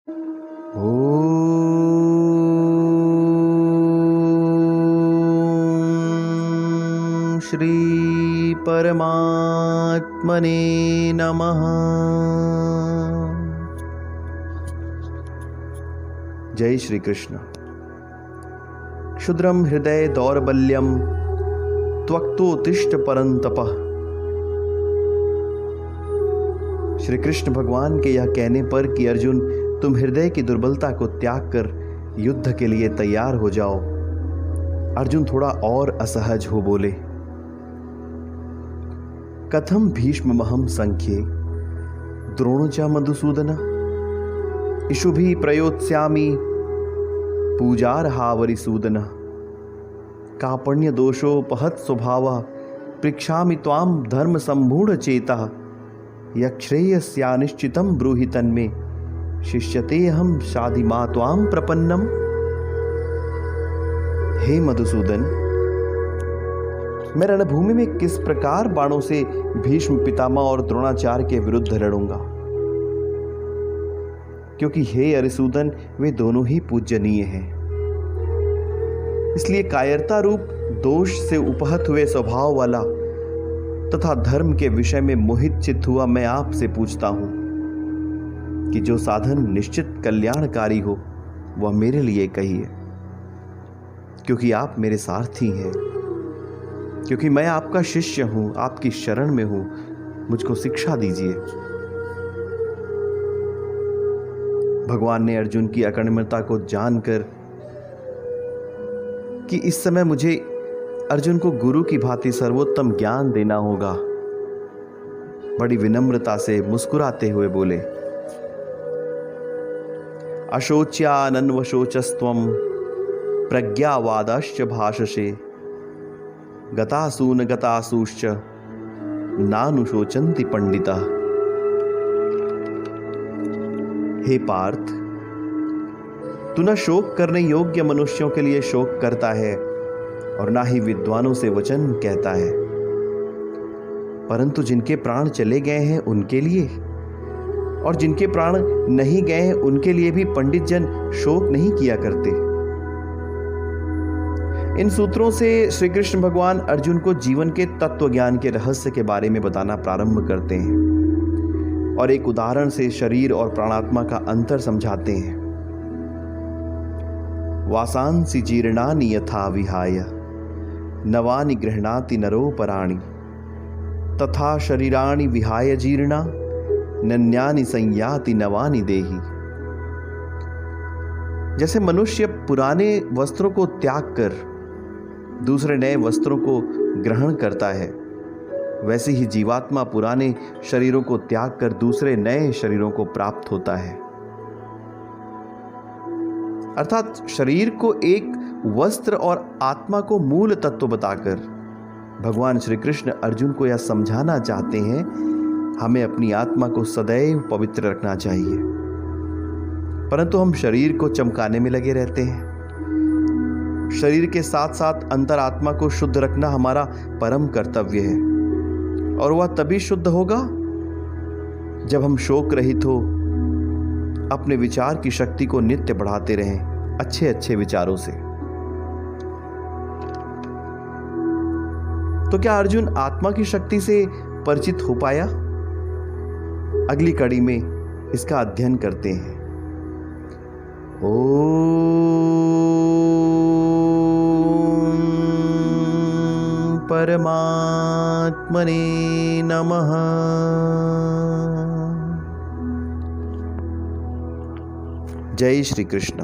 ओम श्री परमात्मने नमः। जय श्री कृष्ण। क्षुद्रम हृदय दौर्बल्यम त्वक्तोत्तिष्ठ परंतपः। श्री कृष्ण भगवान के यह कहने पर कि अर्जुन तुम हृदय की दुर्बलता को त्याग कर युद्ध के लिए तैयार हो जाओ, अर्जुन थोड़ा और असहज हो बोले। कथम भीष्ममहं संख्ये द्रोणोचा मधुसूदन इषुभिः प्रयोत्स्यामि पूजार्हावरिसूदन। कापण्य दोषोपहत स्वभावः पृच्छामि त्वां धर्म सम्मूढ़ चेतः। यच्छ्रेयस्यानिश्चितं ब्रूहि तन्मे शिष्यतेऽहं शाधिमा त्वां प्रपन्नम्। हे मधुसूदन, मैं रणभूमि में किस प्रकार बाणों से भीष्म पितामह और द्रोणाचार्य के विरुद्ध लड़ूंगा, क्योंकि हे अरिसूदन वे दोनों ही पूज्यनीय हैं। इसलिए कायरता रूप दोष से उपहत हुए स्वभाव वाला तथा धर्म के विषय में मोहित चित्त हुआ मैं आपसे पूछता हूं कि जो साधन निश्चित कल्याणकारी हो वह मेरे लिए कहिए, क्योंकि आप मेरे सारथी हैं, क्योंकि मैं आपका शिष्य हूं, आपकी शरण में हूं, मुझको शिक्षा दीजिए। भगवान ने अर्जुन की अकर्मण्यता को जानकर कि इस समय मुझे अर्जुन को गुरु की भांति सर्वोत्तम ज्ञान देना होगा, बड़ी विनम्रता से मुस्कुराते हुए बोले। अशोच्यानन्वशोचस्त्वं प्रज्ञावादाश्च भाषसे गतासून गतासूश्च नानुशोचन्ति पंडिताः। हे पार्थ, तू न शोक करने योग्य मनुष्यों के लिए शोक करता है और ना ही विद्वानों से वचन कहता है, परंतु जिनके प्राण चले गए हैं उनके लिए और जिनके प्राण नहीं गए हैं उनके लिए भी पंडित जन शोक नहीं किया करते। इन सूत्रों से श्री कृष्ण भगवान अर्जुन को जीवन के तत्व ज्ञान के रहस्य के बारे में बताना प्रारंभ करते हैं और एक उदाहरण से शरीर और प्राणात्मा का अंतर समझाते हैं। वासांसि जीर्णानि यथा विहाय नवानि गृह्णाति नरोपराणि तथा शरीराणि विहाय जीर्णा नन्यानि संयाति नवानि देहि। जैसे मनुष्य पुराने वस्त्रों को त्याग कर दूसरे नए वस्त्रों को ग्रहण करता है, वैसे ही जीवात्मा पुराने शरीरों को त्याग कर दूसरे नए शरीरों को प्राप्त होता है। अर्थात शरीर को एक वस्त्र और आत्मा को मूल तत्व बताकर भगवान श्री कृष्ण अर्जुन को यह समझाना चाहते हैं, हमें अपनी आत्मा को सदैव पवित्र रखना चाहिए, परंतु हम शरीर को चमकाने में लगे रहते हैं। शरीर के साथ साथ अंतरात्मा को शुद्ध रखना हमारा परम कर्तव्य है और वह तभी शुद्ध होगा जब हम शोक रहित हो अपने विचार की शक्ति को नित्य बढ़ाते रहें अच्छे अच्छे विचारों से। तो क्या अर्जुन आत्मा की शक्ति से परिचित हो पाया? अगली कड़ी में इसका अध्ययन करते हैं। ओम परमात्मने नमः। जय श्री कृष्ण।